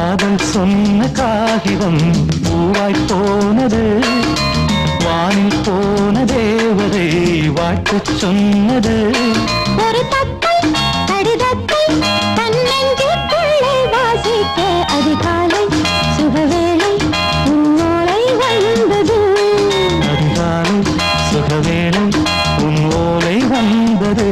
காதல் சொன்ன காகிதம் பூவாய் போனது, வானில் போன தேவதை வாழ்த்து சொன்னது. ஒரு தத்தை கடிதத்தை தன்னெஞ்சுக்குள்ளே வாசிக்க அதிகாலை சுகவேளை உன்னோலை வந்தது. அதிகாலை சுகவேளை உன் ஓலை வந்தது.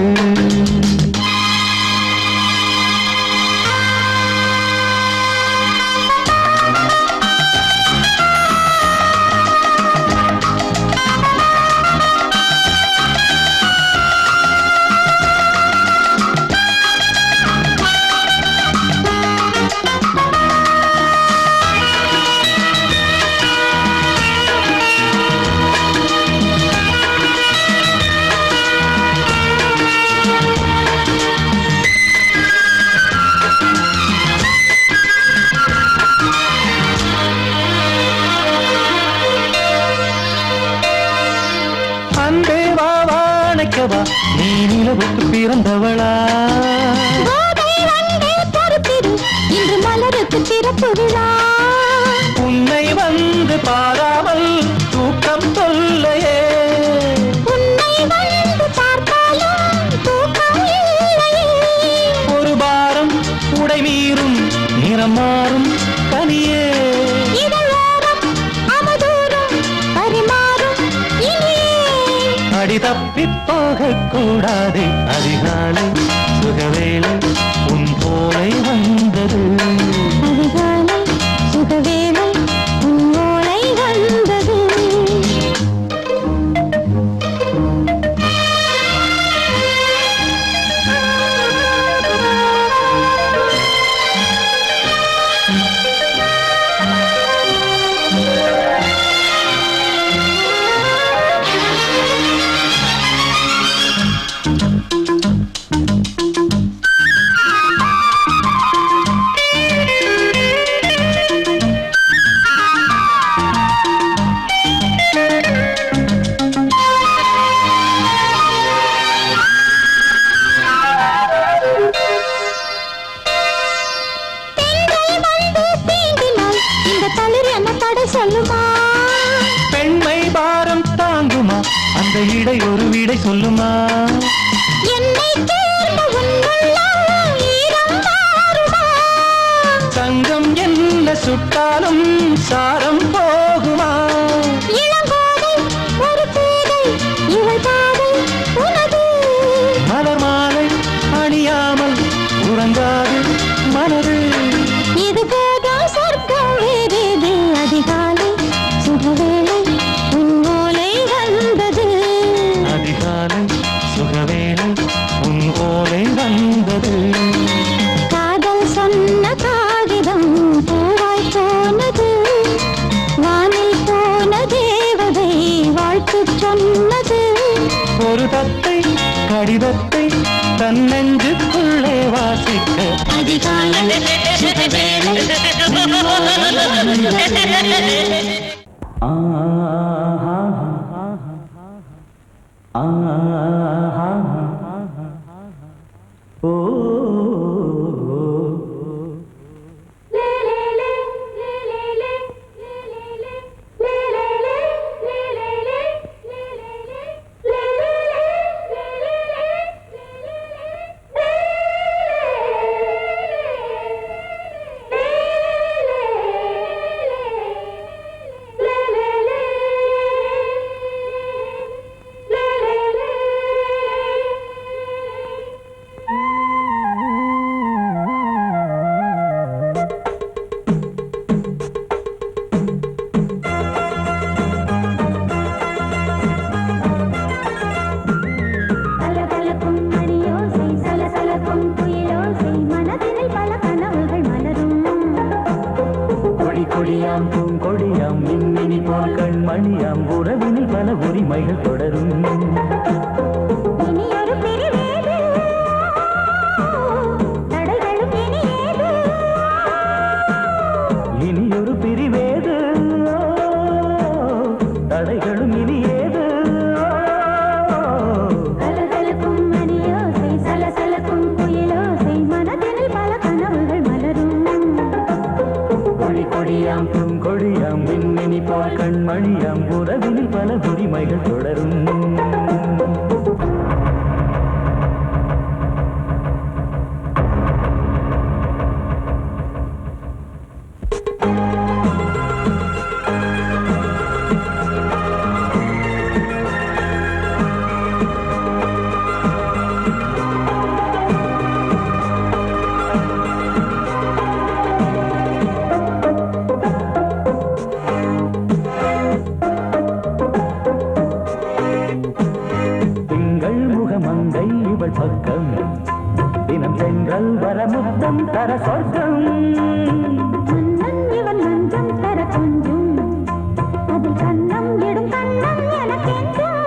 நீ நிலவுக்கு பிறந்தவளா? இன்று மலருக்கு திறப்பு விழா. உன்னை வந்து பாராமல் தூக்கம் சொல்லையே. உன்னை வந்து பார்த்தாலும் தூக்கம் இல்லையே. ஒரு பாரம் உடை மீறும் நிறம் மாறும் கனியே. அடி தப்பி போகக்கூடாது. அதிகாலை சுகவேளை உன் போலை வந்தது. அதிகாலை சுகவேளை உன் ஓலை வந்தது. பெண்மை பாரம் தாங்குமா? அந்த இடை ஒரு விடை சொல்லுமா? என்னை தேர்ந்த உன்னுள்ளம் ஈரம் மாறுமா? தங்கம் என்ன சுட்டாலும் சாரம் போகுமா? இளங்கோதை ஒரு பேதை இவள் பாதை உனது. மலர் மாலை அணியாமல் உறங்காது மனது. இது போதும் சொர்க்கம் வேறேது. அதிகாலை சுகவேளை உன் ஓலை வந்தது. அதிகாலை சுகவேளை உன் ஓலை வந்தது. காதல் சொன்ன காகிதம் பூவாய் போனது, வானில் போன தேவதை வாழ்த்து சொன்னது. ஒரு தத்தை கடிதத்தை தன்னெஞ்சுக்குள்ளே வாசிக்க அதிகாலை சுகவேளை உன் ஓலை வந்தது. கொடியாம் பூங்கொடியாம் மின்மினி போல் கண்மணியாம் உறவினில் பல உரிமைகள் தொடரும். இனியொரு பிரிவேது தடைகளும் இனியேது. கலகலக்கும் மணியோசை சலசலக்கும் குயிலோசை மனதில் பல கனவுகள் மலரும். தென்றல் வர முத்தம் தர சொர்க்கம் மன்னன் இவன் மஞ்சம் தர கொஞ்சும் அதில் கண்ணம் இடும் கண்ணம் எனக்கென்றும்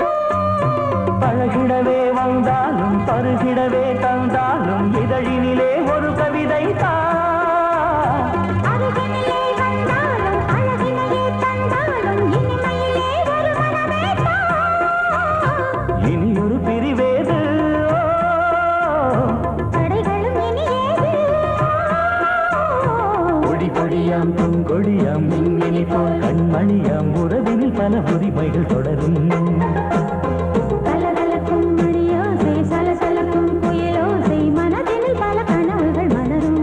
பழகிடவே வந்தாலும் பருகிடவே தந்தாலும் இதழினிலே ஒரு கவிதை அருகினிலே வந்தாலும் அழகினையே தந்தாலும் இனிமையிலே ஒரு மனமே இனியொரு பிரிவேது தடைகளும் இனியேது கொடி கொடியாம் பூங்கொடியாம் மின்மினி போல் கண்மணியாம் உறவினில் பல உரிமைகள் தொடரும் கலகலக்கும் மணியோசை சலசலக்கும் புயலோசை மனதில் பல கனவுகள் மலரும்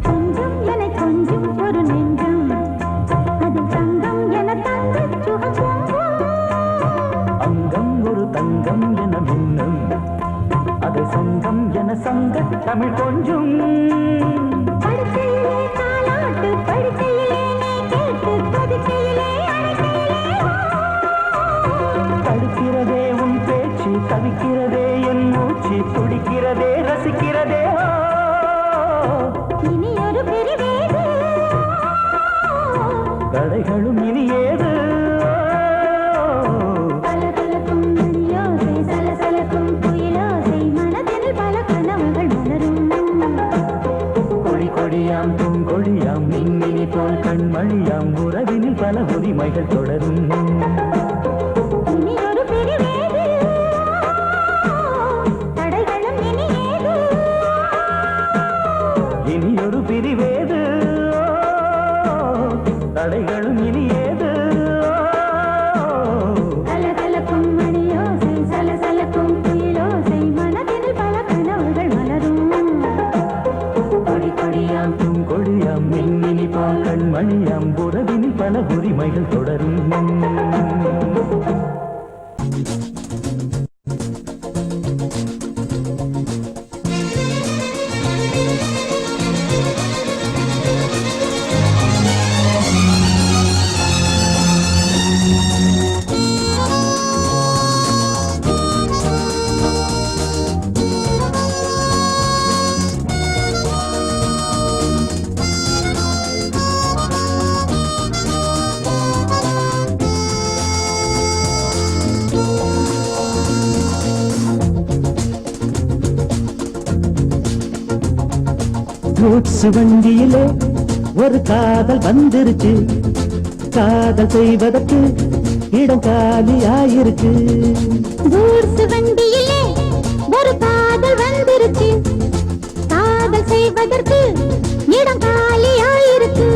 கொஞ்சம் என கொஞ்சம் ஒரு நெஞ்சம் அதில் தங்கம் என தங்க சுகம் அங்கம் ஒரு தங்கம் என மின்னும் அது சங்கம் என சங்க தமிழ் கொஞ்சும் படுக்கையிலே தாலாட்டு படுக்கையிலே நீ கேட்டு படுக்கையிலே தடுக்கிறதே உன் பேச்சு தவிக்கிறதே என் மூச்சு துடிக்கிறதே ரசிக்கிறதே இனி ஒரு பிரிவேது தடைகளும் இனி ஏது கலகலக்கும் மணியோசை சலசலக்கும் புயலோசை மனதில் பல கனவுகள் மலரும் கொடி கொடியாம் பூங்கொடியாம் மின்மினி போல் கண்மணியாம் உறவினில் பல உரிமைகள் தொடரும் இனி ஒரு பிரிவேது தடைகளும் இனியேது இனியொரு பிரிவேது தடைகளும் இனி ஏது கலகலக்கும் மணியோசை சலசலக்கும் புயலோசை மனதில் பல கனவுகள் மலரும் கொடி கொடியாம் பூங்கொடியாம் மின்மினி போல் கண்மணியாம் உறவினில் பல உரிமைகள் தொடரும் கூட்ஸ் வண்டியிலே ஒரு காதல் வந்துருச்சு காதல் செய்வதற்கு இடம் காலியாயிருக்கு கூட்ஸ் வண்டியிலே ஒரு காதல் வந்துருச்சு காதல் செய்வதற்கு இடம் காலியாயிருக்கு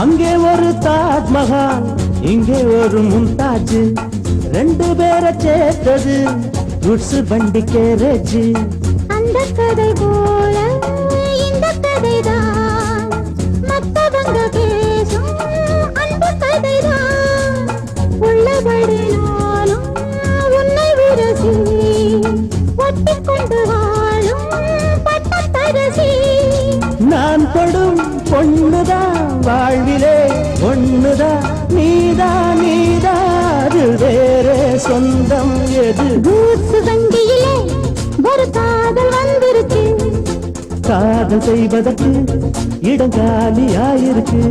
அங்கே ஒரு தாஜ்மஹால் இங்கே ஒரு மும்தாஜ் ரெண்டு பேரை சேர்த்தது குட்ஸ் வண்டி கேரேஜ் அந்த கதை போல இந்த கதைதான் மத்தவங்க பேசும் அந்த கதைதான் உள்ளபடி நானும் உன்னை விரசி ஒட்டிக்கொண்டு வாழும் பட்டத்தரசி நான் தொடும் பொண்ணுதான் வாழ்விலே ஒண்ணுதான் சொந்தம் எது? கூசு வண்டியிலே ஒரு காதல் வந்துருச்சு. காதல் செய்வதற்கு இடம் காலியாயிருக்கு.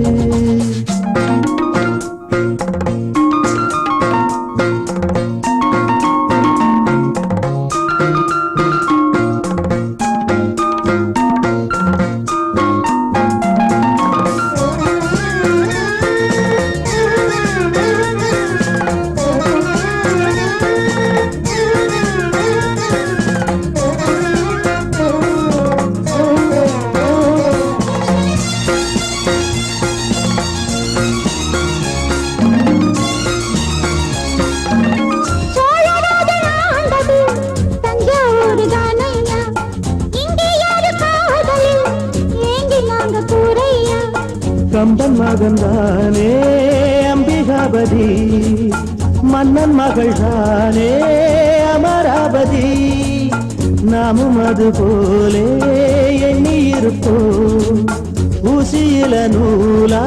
சோழராஜன் ஆண்டது தஞ்சாவூர் தானையா. இங்கே யாரு காதலில் ஏங்கி நாங்க கூரையா. கம்பன் மகன் தானே அம்பிகாபதி, மன்னன் மகள் தானே அமராவதி. நாமும் அது போலே எண்ணி இருப்போம், ஊசியில நூலா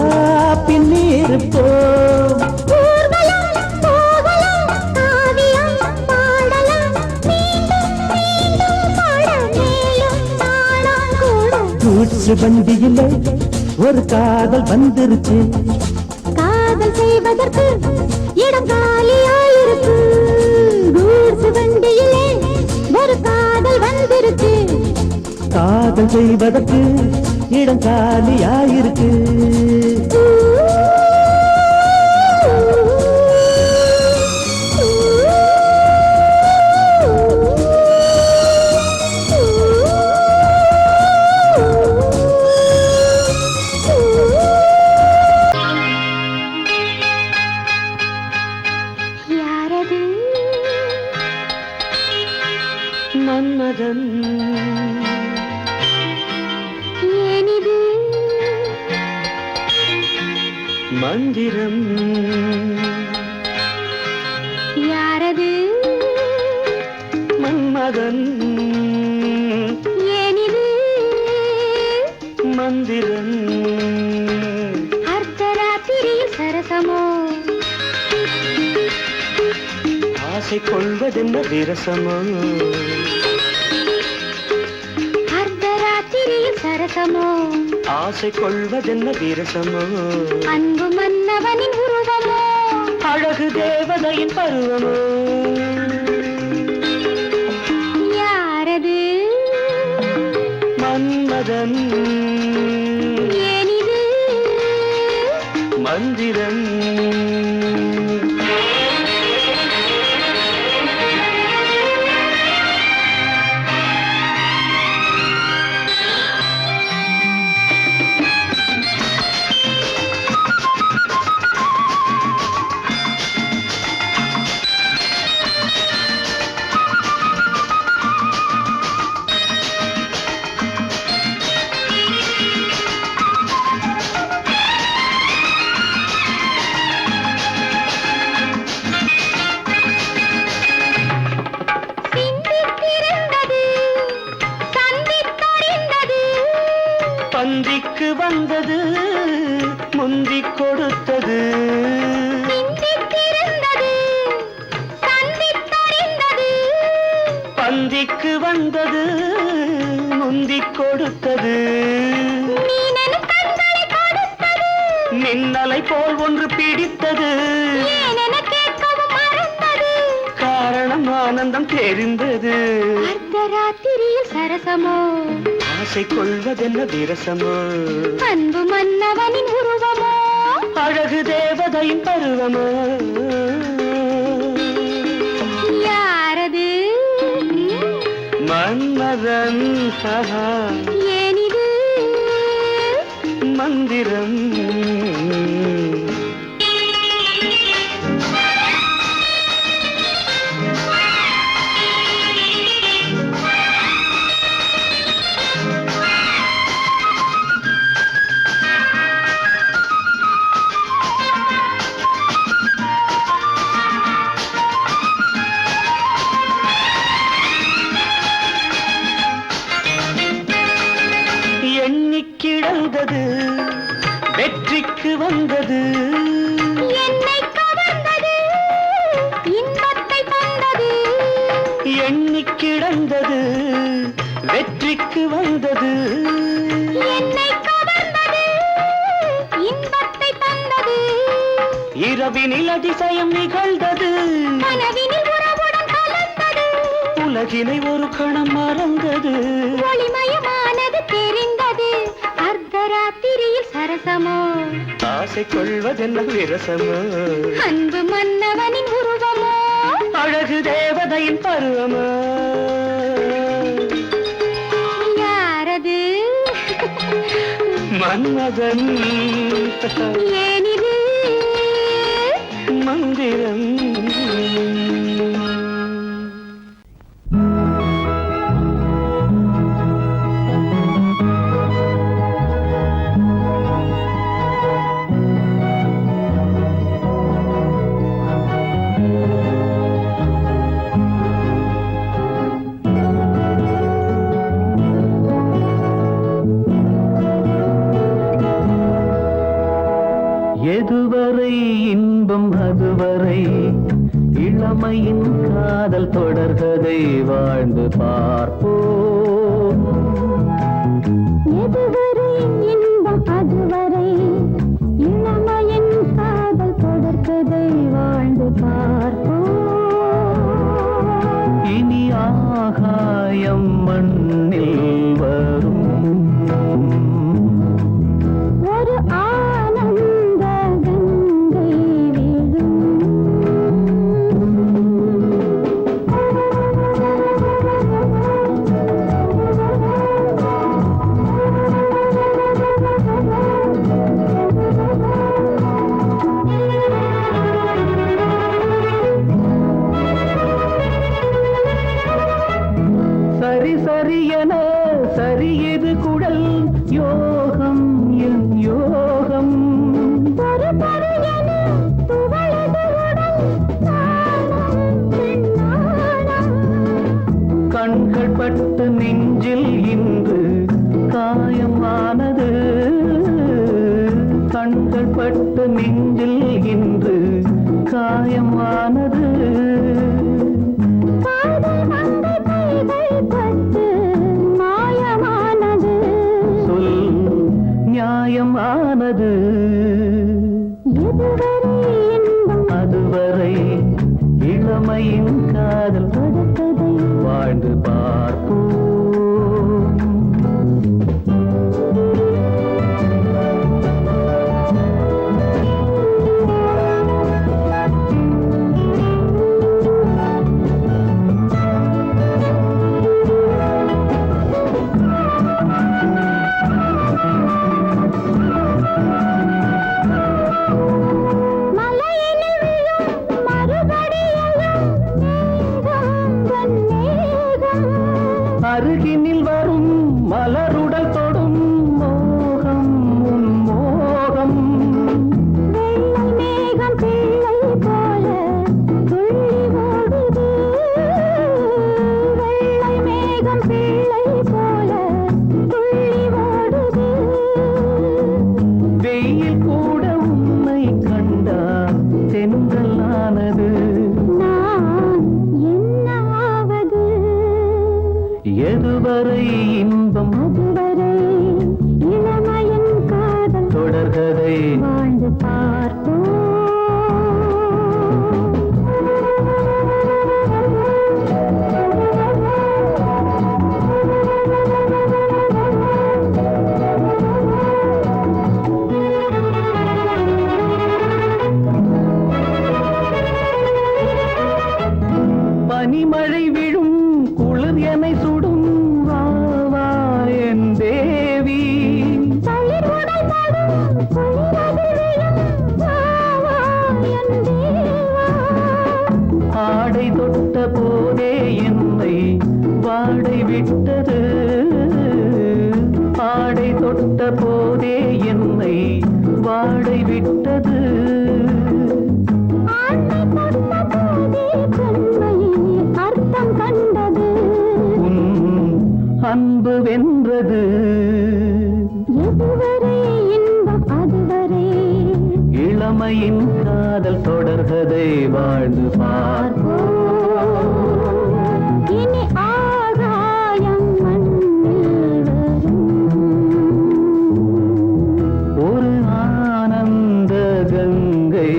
பின்னி இருப்போம். ஊர்வலம் போகலாம், காவியம் பாடலாம், மீண்டும் மீண்டும் பாட மேலும் நாளாம் கூட. கூச்சு வண்டியிலே ஒரு காதல் வந்துருச்சு. காதல் செய்வதற்கு இடம் காலியாயிருக்கு. கூசு வண்டியிலே ஒரு காதல் வந்துருச்சு. காதல் செய்வதற்கு இடம் காலியாயிருக்கு. யாரது? மன்மதன் ஏனிது? மந்திரம். யாரது? மன்மதன் ஏனிது? மந்திரம். அர்த்தராத்திரியில் சரசமோ? ஆசை கொள்வதென்ன விரசமோ? அர்த்தராத்திரியில் சரசமோ? ஆசை கொள்வதென்ன விரசமோ? அன்பு மன்னவனின் உருவமோ? அழகு தேவதையின் பருவமோ? யாரது? மன்மதன் ஏனிது? மந்திரம். சிந்தித்திருந்தது, சந்தித்தறிந்தது. பந்திக்கு வந்தது, முந்திக் கொடுத்தது. சிந்தித்திருந்தது, சந்தித்தறிந்தது. பந்திக்கு வந்தது, முந்திக் கொடுத்தது. மீனெனு கண்களை கொடுத்தது. மின்னலை போல் ஒன்று பிடித்தது. ஏனென கேட்கவும் மறந்தது. காரணம் ஆனந்தம் தெரிந்தது. அர்த்தராத்திரியில் சரசமோ? ஆசை கொள்வதென்ன விரசமோ? அன்பு மன்னவனின் உருவமோ? அழகு தேவதையின் பருவமோ? யாரது? மன்மதன் ஏனிது? மந்திரம். எண்ணிக்கிடந்தது வெற்றிக்கு இரவினில் அதிசயம் நிகழ்ந்தது, கனவினில் உறவுடன் கலந்தது, உலகினை ஒரு கணம் மறந்தது, ஒளிமயமானது தெரிந்தது. அர்த்தராத்திரியில் சரசமோ, ஆசை கொள்வதென்ன விரசமோ, அன்பு மன்னவனின் உருவமோ, அழகு தேவதையின் பருவமோ. யாரது? மன்மதன் ஏனிது மந்திரம். எதுவரை இன்பம் அதுவரை இளமையின் காதல் தொடர்கதை வாழ்ந்து பார்ப்போம். எதுவரை இன்பம் அதுவரை இளமையின் காதல் தொடர்கதை வாழ்ந்து பார்ப்போம். இனி ஆகாயம் மண்ணில் வரும் ஒரு ஆனந்த கங்கை விழும். சரி சரி என சரியது குடல் யோகம் என் யோகம். ஒரு பருவென துவளது உடல் நாணம் பெண்ணாணம். கண்கள் பட்டு நெஞ்சில் இன்று காயமானது, கண்கள் பட்டு நெஞ்சில் இன்று காயமானது. காதல் மங்கை கைகள் பட்டு மாயமானது. சொல் நியாயமானது. எதுவரை இன்பம் அதுவரை இளமையின் காதல் தொடர்கதை வாழ்ந்து பார்ப்போம். மலையினில் விழும் மறுபடியையும் மேகம் தன் மேகம். அருகினில் வரும் மலருடல் தொடும் மோகம் உன் மோகம். வெள்ளை மேகம் பிள்ளை போல துள்ளி ஓடுது. வெள்ளை மேகம் பிள்ளை போல துள்ளி ஓடுது. வெயில் கூட உன்னை கண்டால் தென்றலானது. நான் என்ன ஆவது? எதுவரை இன்பம் அதுவரை இளமையின் காதல் தொடர்கதை வாழ்ந்து பார்ப்போம். பனிமழை விழும் குளிர் என்னை சுடும் வா வா என் தேவி. தளிர் உடல் படும் குளிரது விழும் வா வா என் தேவா. ஆடை தொட்ட போதே என்னை வாடை விட்டது, ஆடை தொட்ட போதே என்னை வாடை விட்டது. ஆண்டை தொட்ட போதே பெண்மையின் அர்த்தம் கண்டது. உன் அன்பு வென்றது. எதுவரை இன்பம் அதுவரை இளமையின் காதல் தொடர்கதை வாழ்ந்து பார்ப்போம். இனி ஆகாயம் மண்ணில் வரும். ஒரு ஆனந்த கங்கை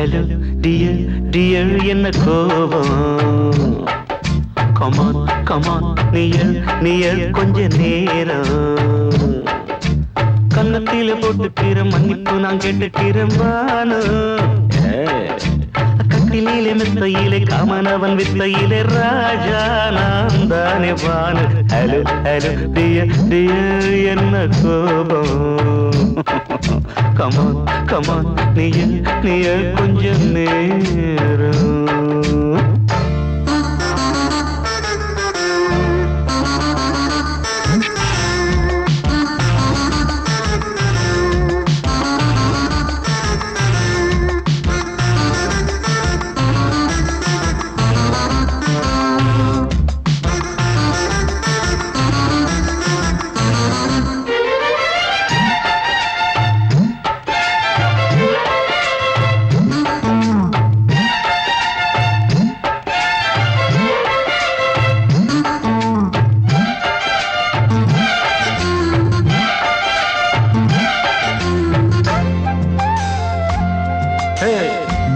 ஹலோ டியர் டியர் என்ன கோபம் கமான் கமான் நியர் கொஞ்ச நேரம் கன்னத்தில போட்டுக்கிற மன்னிப்பு நான் கேட்டுக்கிறேன் வானு கட்டிலே மெத்தையிலே காமனவன் வித்தையிலே ராஜா நான் தானே வானு ஹலோ ஹலோ டியர் டியர் என்ன கோபம் கமான் கமான் நியர் கொஞ்ச நேரம்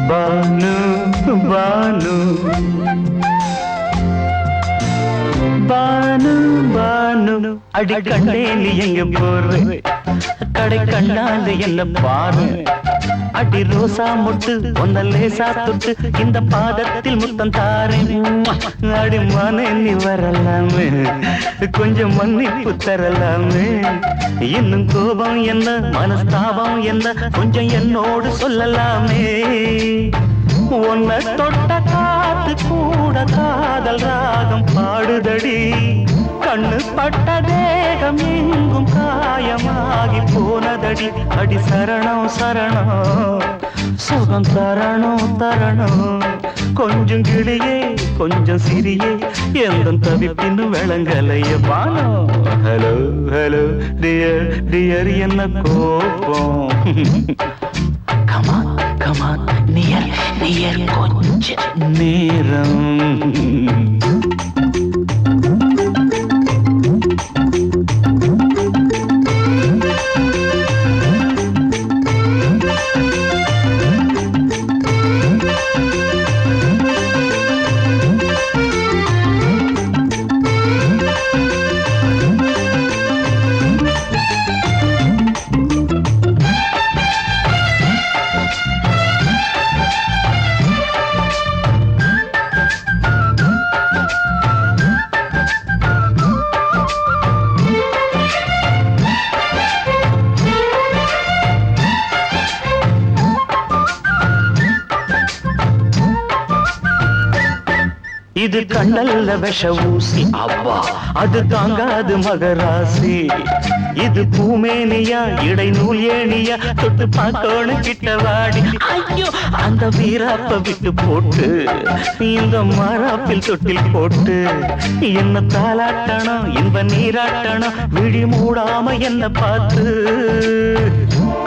பானு பானு பானு பானு அடி கண்டே நீ எங்க போற கடை கண்ணாந்து என்ன பாரு அடி ரோசா முட்டு ஒன்ன லேசா தொட்டு இந்த பாதத்தில் முத்தம் தாரேன் அடி மானே நீ வரலாமே கொஞ்சம் மன்னிப்பு தரலாமே இன்னும் கோபம் என்ன மனஸ்தாபம் என்ன கொஞ்சம் என்னோடு சொல்லலாமே உன்னை தொட்ட காத்து கூட காதல் ராகம் பாடுதடி கண்ணு பட்ட தேகம் எங்கும் காயமாகி போனதடி அடி சரணம் சரணம் சுகம் தரணும் தரணும் கொஞ்சம் கிளியே கொஞ்சம் சிறியே எந்த தவிப்பின்னு விளங்கலைய பானோ ஹலோ ஹலோ டியர் டியர் என்ன கோபம் கமான் கமான் நியர் கொஞ்ச நேரம் இது கண்ணல்ல விஷ ஊசி அவ்வா அது தாங்காது மகராசி இது பூமேனியா இடை நூல் ஏனியா தொட்டு பார்க்கணும் கிட்ட வாடி ஐயோ அந்த வீராப்ப விட்டு போட்டு இந்த மாறாப்பில் தொட்டில் போட்டு என்ன தாளாட்டணும் இன்ப நீராட்டணும் விழி மூடாம என்ன பார்த்து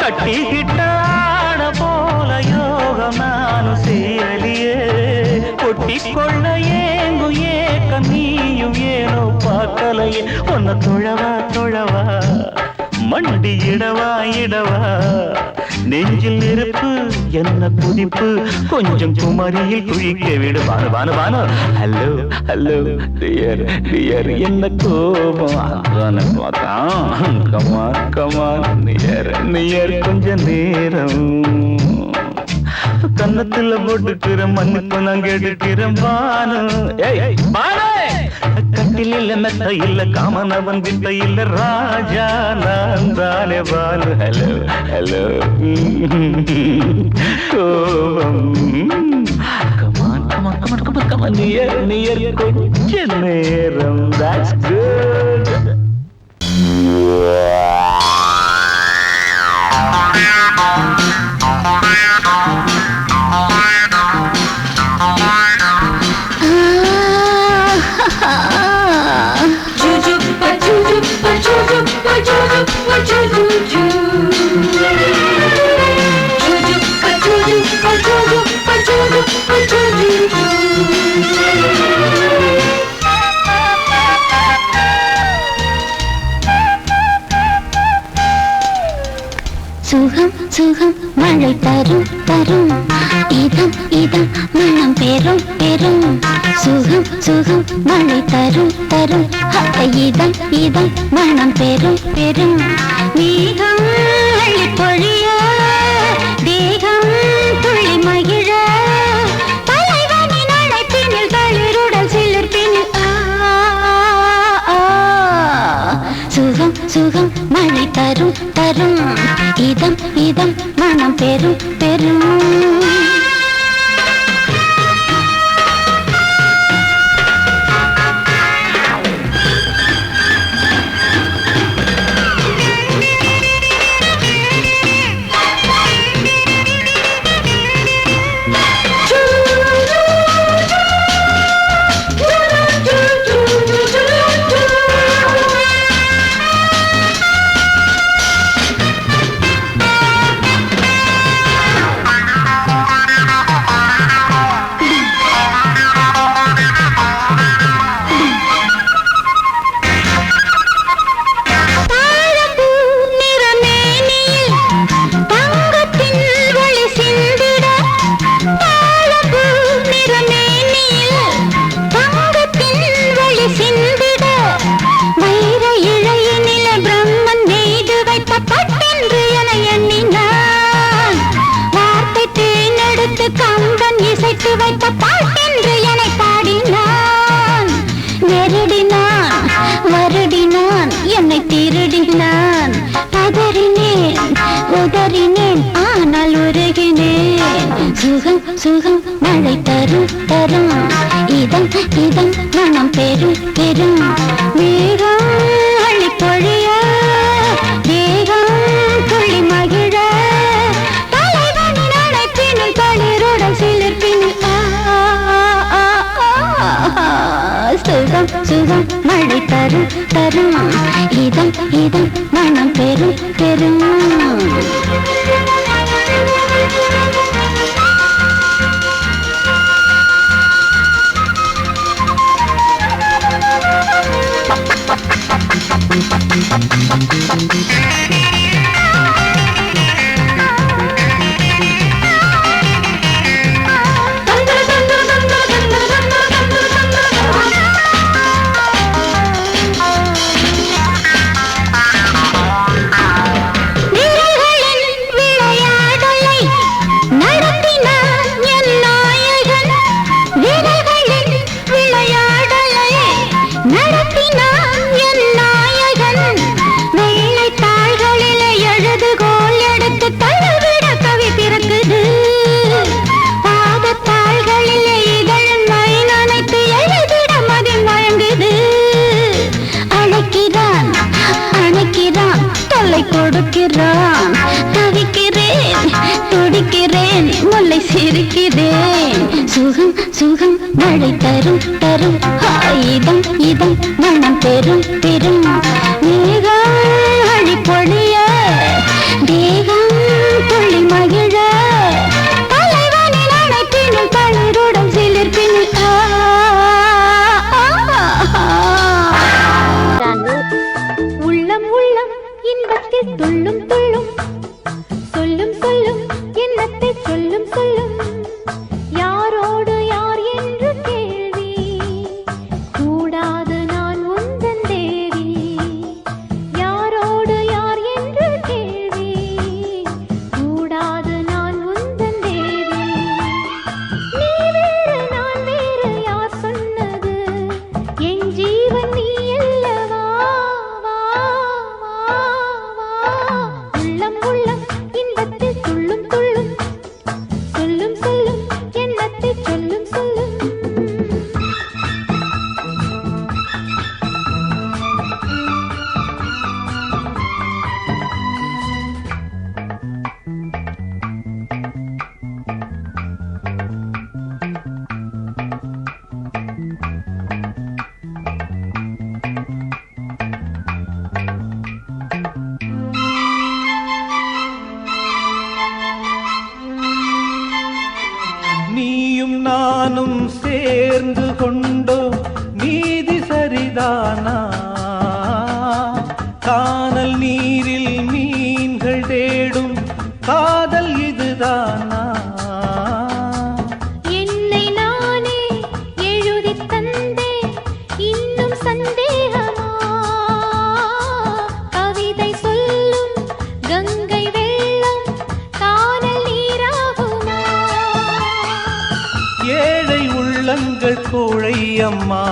கட்டிக்கிட்ட போல யோகம் நானும் செய்யலியே கொட்டிக்கொள்ள ஏங்கும் ஏக்கம் நீயும் ஏனோ பார்க்கலையே உன்னை தொழவா தொழவா மண்டி இடவா இடவா நெஞ்சில் நெருப்பு என்ன குதிப்பு கொஞ்சம் குமரியில் குழிக்க விடு வானு வானு வானு ஹலோ ஹலோ டியர் டியர் என்ன கோபம் அதான பார்த்தான் கமான் கமான் நியர் கொஞ்ச நேரம் கன்னத்துல போட்டுக்கிற மன்னிப்பு நான் கேட்டுக்கிறேன் பானு கட்டில மெத்த இல்ல காமனவன் வித்த இல்ல ராஜா நான் தானே பானு ஹலோ ஹலோ கோபம் come on come on come on come on come on near கொஞ்ச நேரம் that's good சுகம் சுகம் மழை தரும் தரும் இதம் இதம் மனம் பெறும் பெறும் சுகம் சுகம் மழை தரும் தரும் இதம் இதம் மனம் பெறும் பெறும் மேகம் அள்ளி பொழிய தேகம் துள்ளி மகிழ தலைவனின் அழைப்பினில் தளிருடல் சிலிர்ப்பினில் சுகம் சுகம் மழை தரும் தரும் இதம் இதம் மனம் பெறும் பெறும் கம்பன் இசைத்து வைத்த பாட்டென்று என்னை பாடினான் நெருடினான் வருடினான் என்னை திருடினான் பதறினேன் உதறினேன் ஆனால் உருகினேன் சுகம் சுகம் மழை தரும் தரும் இதம் இதம் மனம் பெறும் பெறும் மேகம் அள்ளி பொழிய தேகம் துள்ளி மகிழ சுகம் சுகம் மழை தரும் தரும் இதம் இதம் மனம் பெறும் பெறும் கொடுக்கிறான் தவிக்கிறேன் துடிக்கிறேன் முல்லை சிரிக்கிறேன் சுகம் சுகம் மழை தரும் தரும் இதம் இதம் மனம் பெறும் பெறும் மேகம் அழி பொழிய தேகம் துள்ளி மகிழ தலைவனின் அழைப்பினில் தளிருடன் சிலிர்ப்பினில் உள்ளம் உள்ளம் இன்பத்தில் துள்ளும் துள்ளும் சொல்லும் சொல்லும் எண்ணத்தை சொல்லும் சொல்லும் யாரோடு யார் என்று கேள்வி கூடாது நான் உந்தன் தேவி யாரோடு யார் என்று கேள்வி கூடாது நான் உந்தன் தேவி நீ வேறு நான் வேறு யார் சொன்னது என் ஜீவன் நீ அல்லவா உள்ளம் உள்ளம் இன்பத்தில் துள்ளும் துள்ளும் சொல்லும் சொல்லும் எண்ணத்தை சொல்லும் சொல்லும் நீயும் நானும் சேர்ந்து கொண்டோம் நீதி சரிதானா கானல் நீரில் மீன்கள் தேடும் காதல் இதுதானா? என்னை நானே எழுதி தந்தே இன்னும் சந்தேகமா? கவிதை சொல்லும் கங்கை வெள்ளம் காணல் நீராகுமா? ஏழை உள்ளங்கள் கோழை அம்மா,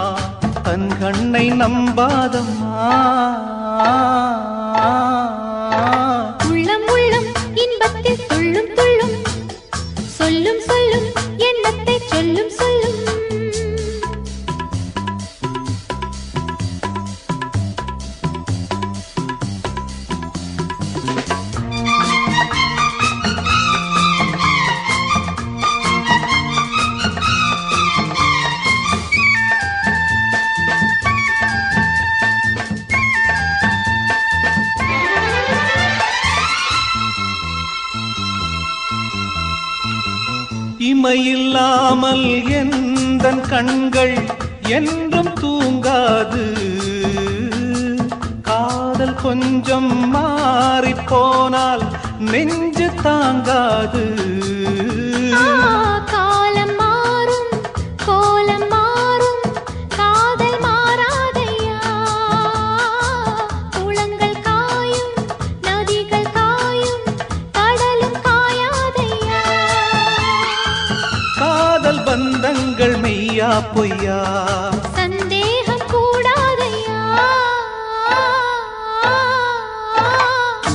தன் கண்ணை நம்பாதம்மா. உள்ளம் உள்ளம் இன்பத்தில் துள்ளும் துள்ளும், சொல்லும் சொல்லும் எண்ணத்தை சொல்லும் சொல்லும். இமையில்லாமல் எந்தன் கண்கள் என்றும் தூங்காது. காதல் கொஞ்சம் மாறிப்போனால் நெஞ்சு தாங்காது. காலம் மாறும் கோலம் மாறும் காதல் மாறாதையா? குளங்கள் காயும் நதிகள் காயும் கடலும் காயாதையா? காதல் பந்தங்கள் மெய்யா பொய்யா? சந்தேகம் கூடாதையா?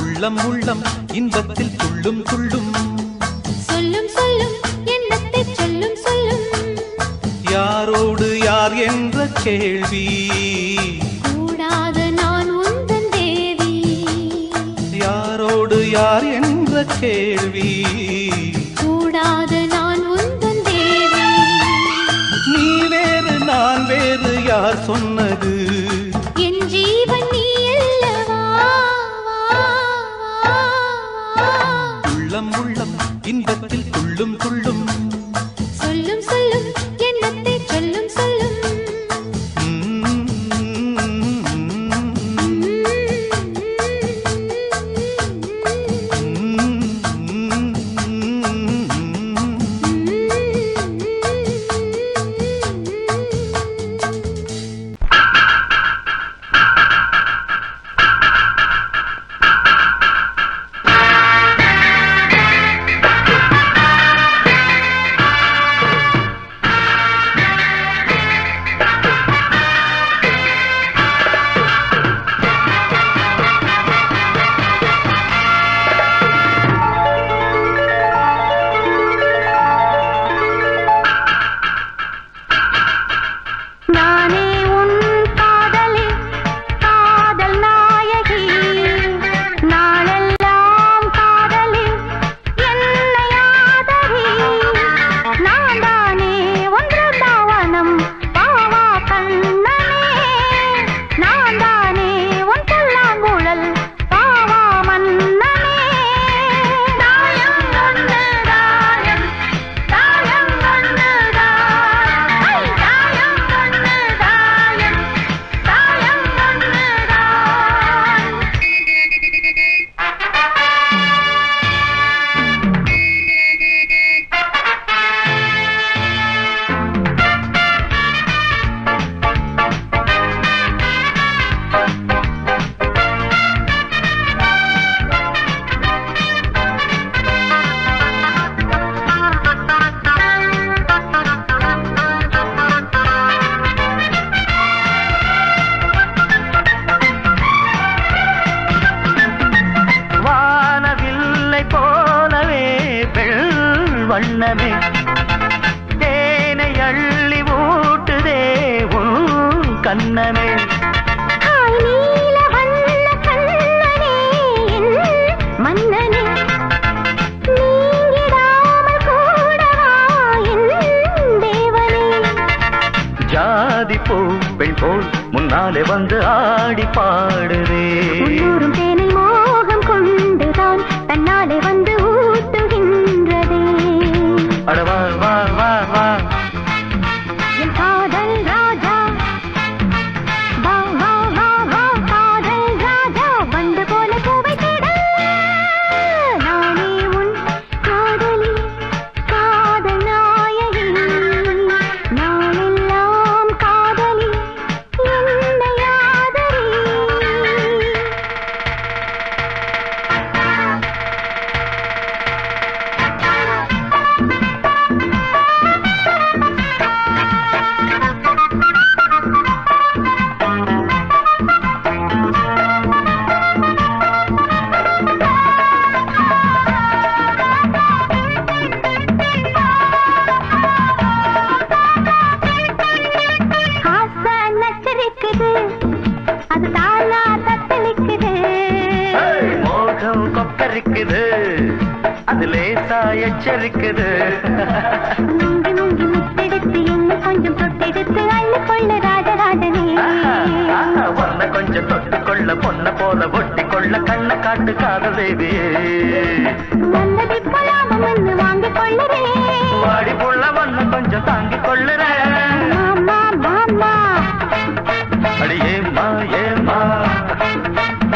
உள்ளம் உள்ளம் இன்பத்தில் துள்ளும் துள்ளும், சொல்லும் சொல்லும் எண்ணத்தை சொல்லும் சொல்லும். யாரோடு யார் என்ற கேள்வி கூடாது நான் உந்தன் தேவி. யாரோடு யார் என்ற கேள்வி கூடாது நான் உந்தன் தேவி. நீ வேறு நான் வேறு யார் சொன்னது? என் ஜீவன் நீ அல்லவா? உள்ளம் உள்ளம் இன்பத்தில் துள்ளும் துள்ளும், சொல்லும் சொல்லும் எண்ணத்தை சொல்லும் சொல்லும். நானே உன் காதலி, காதல் நாயகி. நாளெல்லாம் காதலி என்னை ஆதரி. நான் தானே ஒன்று தாவனம் பாவா கண்ணனே. நான் தானே உன் புல்லாங்குழல் பாவா மன்னனே. தாயம் ஒன்று தாயம், தாயம் ஒன்று தாயம், தாயம் ஒன்று தாயம், தாயம் ஒன்று தாயம். வானவில்லை போலவே பெண் வண்ணமே தேனை அள்ளி ஊட்டுதே உன் கண்ணமே. ஹாய் நீல வண்ண கண்ணனே என் மன்னனே. நீங்கிடாமல் கூடவா என் தேவனே. ஜாதி பூ பெண் போல் முன்னாலே வந்து ஆடி பாடுதே. உள்ளூரும் தேனை மோகம் கொண்டுதான் தன்னாலே வந்து ஊட்டுகின்றதே. அட வா வா வா வா, என் காதல் ராஜா வா வா வா வா, காதல் ராஜா வந்து போல பூவை தேட. நானே பார்த்தா எச்சரிக்குது. முங்கி முங்கி முத்தெடுத்து என்ன கொஞ்சம் தொட்டெடுத்து அள்ளி கொள்ள ராஜராஜனே. பொண்ண கொஞ்சம் தொட்டுக்கொள்ள பொண்ண போல ஒட்டி கொள்ள கண்ண காட்டு காதல் தேவியே. வந்ததை போலாமம் என்று வாங்கிக் கொள்ளுறேன். வாடி புள்ள ஒண்ணு கொஞ்சம் தாங்கிக் கொள்ளுறேன். மாமா மாமா அடி ஏம்மா ஏம்மா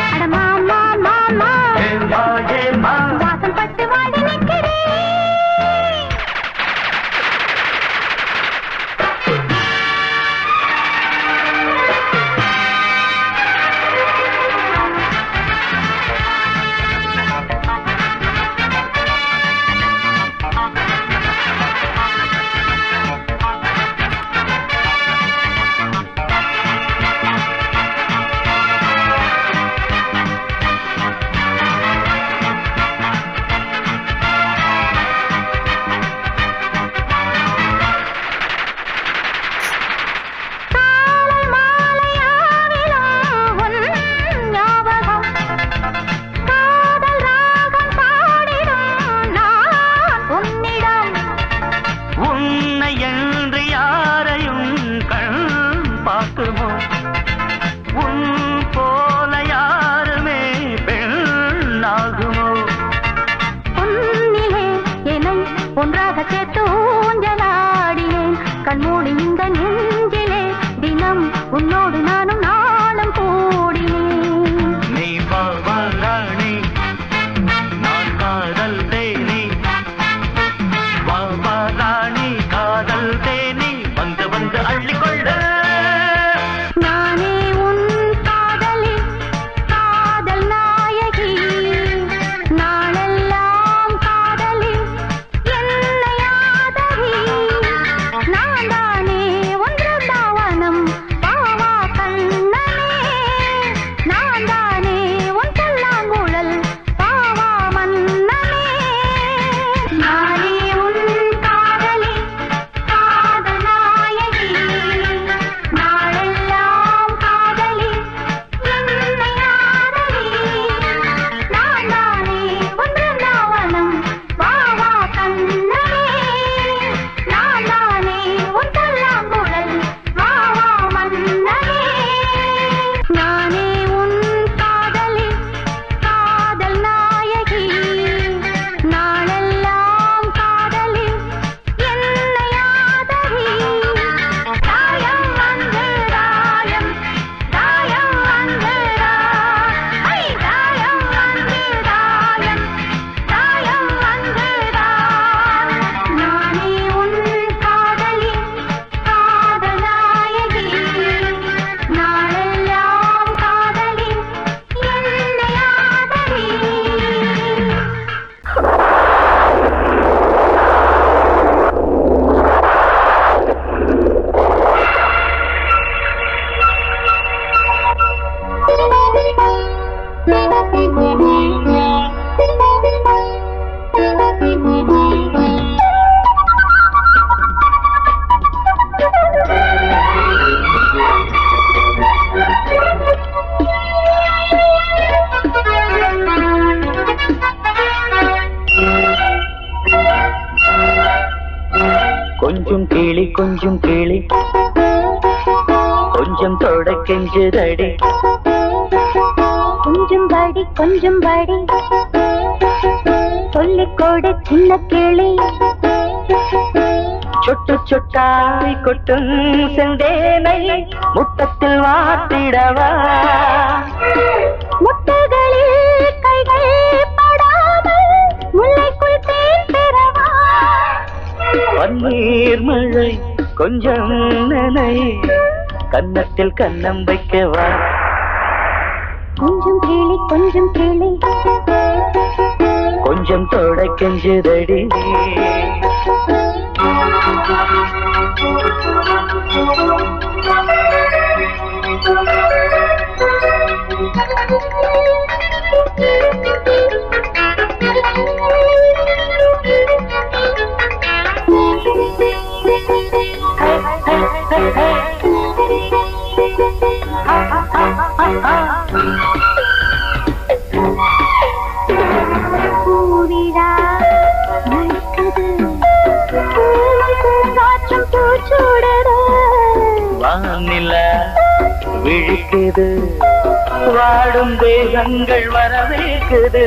அட மாமா மாமா ஏம்மா ஏம்மா வாசம் பட்டு வாடி நிற்கிறேன். ஒன்றாக சேர்த்து ஊஞ்சலாடினேன் கண்மூடி இந்த நெஞ்சிலே தினம் உன்னோடு நானும் நாளும் கூடினேன். நீ வாவாராணி நான் காதல் தேனி வாவாராணி காதல் தேனி வந்து வந்து அள்ளிக்கொள்ள. நானே உன் காதலி காதல் நாயகி நாளெல்லாம் காதலி என்னை ஆதரி. நான் தானே ஒன்று பாவனம் பாவா கண்ணனே. நான் தானே உன் சொல்லாங்குழல் பாவா மன்னனே. நானே உன் காதலி காதல் நாயகி நாளெல்லாம் காதலி என்னை ஆதரி. நான் தானே ஒன்று பாவனம் பாவா கண்ணனே. நான் தானே உன் சொல்லாங்குழல் பாவா மன்னனே. நானே உன் காதலி காதல் நாயகி நாளெல்லாம் காதலி என்னை ஆதரி. தாயம் வந்து தாயம் தாயம் வந்து ஐ தாயம் வந்து தாயம் தாயம் வந்து நானே உன் காதலி காதல் நாயகி நாளெல்லாம் காதலி என்னை ஆதரி. கொஞ்சம் கிளி கொஞ்சம் கிளி கொஞ்சம் தொட கெஞ்சுதடி. கொஞ்சம் படி கொஞ்சம் படி சொல்லிக் கொடு சின்ன கிளி. சொட்டு சொட்டாய் கொட்டும் செந்தேனை முட்டத்தில் வாட்டிடவா. முட்டைகளில் கைகள் படாமல் முல்லைக்குள் தேன் பெறவா. பன்னீர் மழை கொஞ்சம் நனை கன்னத்தில் கன்னம் வைக்கவா. கொஞ்சம் கிளி கொஞ்சம் கிளி கொஞ்சம் தொட கெஞ்சுதடி. பூவிழா வானில விழிக்குது வாடும் தேகங்கள் வரவேற்குது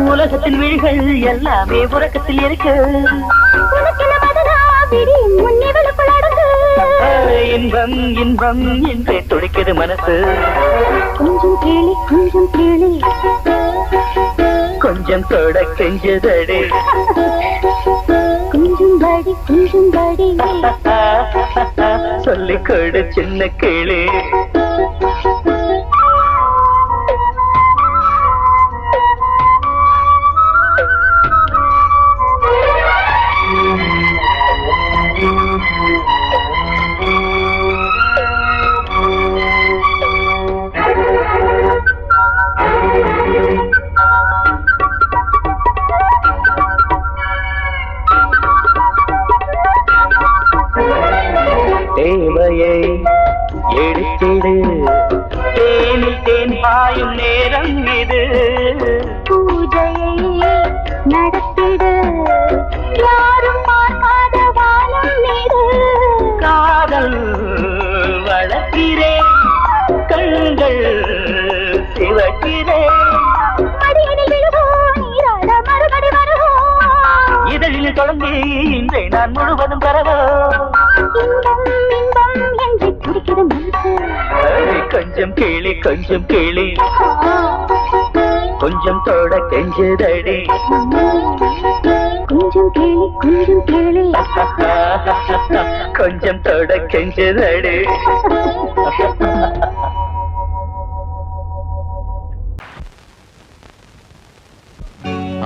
உலகத்தின் விழிகள் எல்லாமே உறக்கத்தில் இருக்கு இன்பம் இன்பம் என்றே துடிக்குது மனசு கொஞ்சம் கேளு கொஞ்சம் கேளு கொஞ்சம் தொட கெஞ்சதடி கொஞ்சம் பாடி சொல்லிக் கொடு சின்ன கிளி தேவையை எடுத்திடு தேனில் தேன் பாயும் நேரம் இது பூஜையை நடத்திடு யாரும் பார்க்காத வானம் நீடு காதல் வளர்க்கிறேன் கண்கள் சிவக்கிறேன் மடியனில் விழுவோம் நீராட மறுபடி வருவோம் இதழில் தொடங்கி இன்றை நான் முழுவதும் பெறவோ இன்பம் இன்பம் என்று துடிக்கிற மனசு கொஞ்சம் கேளி கொஞ்சம் தொட கெஞ்சதடி கொஞ்சம் கேளு கொஞ்சம் தொட கெஞ்சதடி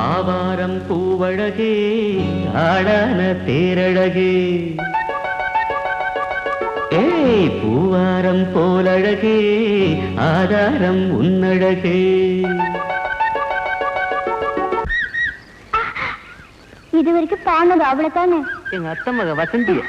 ஆவாரம் பூவழகே ஆடான தேரழகே ஏய் பூவாரம் போலழகே ஆதாரம் உன்னழகே இது வரைக்கும் பானது அவ்வளவுதானே எங்க அத்தை மக வசந்திய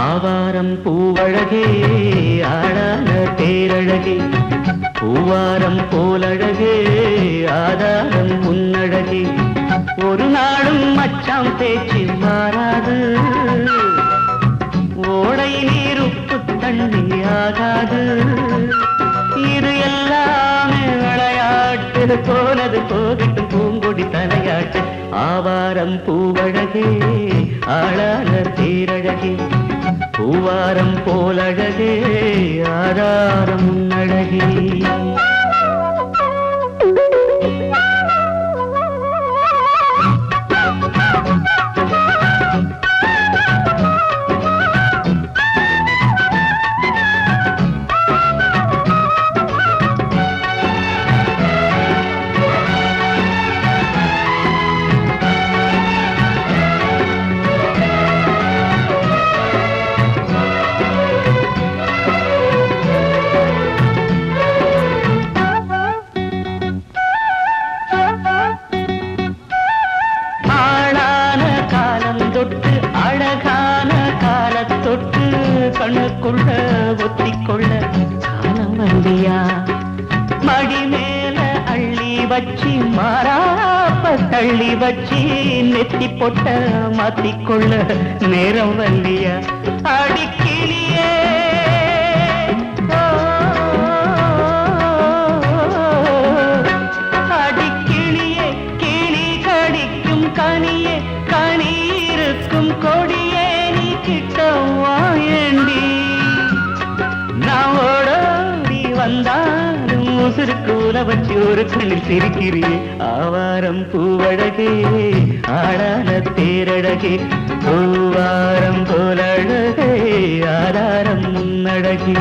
ஆவாரம் பூவழகே ஆடான தேரழகே பூவாரம் போலழகே ஆதாரம் உன்னழகே ஒரு நாளும் மச்சாம் பேச்சு மாறாது ஓடை நீர் உப்பு தண்ணி ஆகாது இது எல்லாமே விளையாட்டு போனது போகட்டும் பூங்கொடி தலையாட்டு ஆவாரம் பூவழகே ஆளான தேரழகே பூவாரம் போலழகே ஆதாரம் உன்னழகே கண்ணுக்குள்ள ஒத்திக்கொள்ள காலம் வந்தியா மடி மேல அள்ளி வச்சி மாறாப்ப தள்ளி வச்சி நெத்தி பொட்ட மாத்திக்கொள்ள நேரம் வந்தியா அடிக்கிளியே அடிக்கிளியே கிளி கடிக்கும் கனியே கனி இருக்கும் கொடியே நீ கிட்ட வாயண்டி நான் ஓடோடி வந்தாலும் உசுருக்கு உல வச்சு ஒரு கண்ணில் சிரிக்கிறே ஆவாரம் பூவழகே ஆடான தேரழகே பூவாரம் போலழகே ஆதாரம் முன்னழகே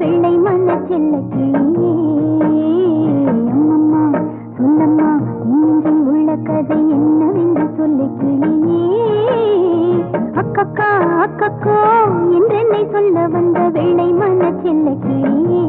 வெள்ளை மன செல்ல கிளியே அம்மம்மா சொல்லம்மா இன்னெஞ்சில் உள்ள கதை என்னவென்று சொல்லு கிளியே அக்கக்கா அக்கக்கோ என்றென்னை சொல்ல வந்த வெள்ளை மன செல்ல கிளியே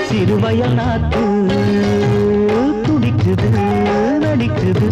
சிறுவயல் நாத்து துடிக்குது நடிக்குது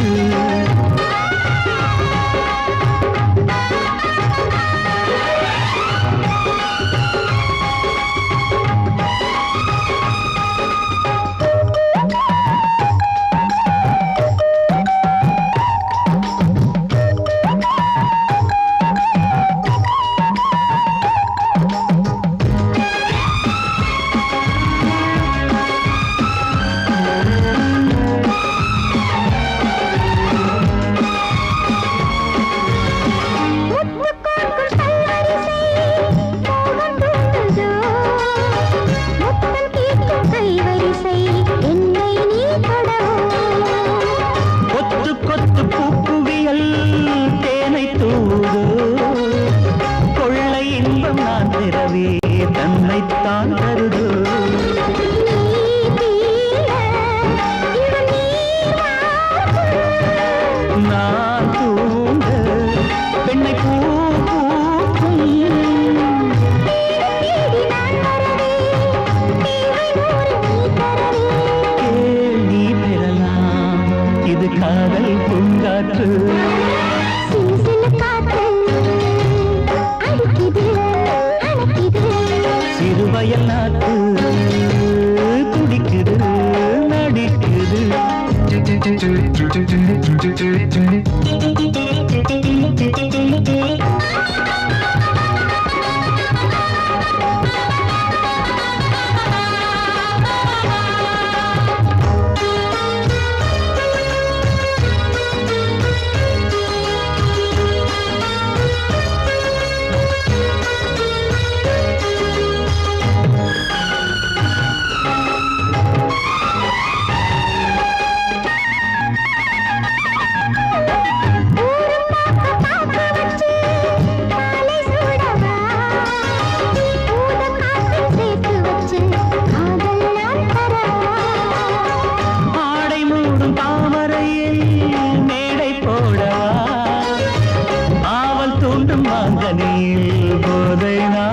மாங்கனியில் போதை நான்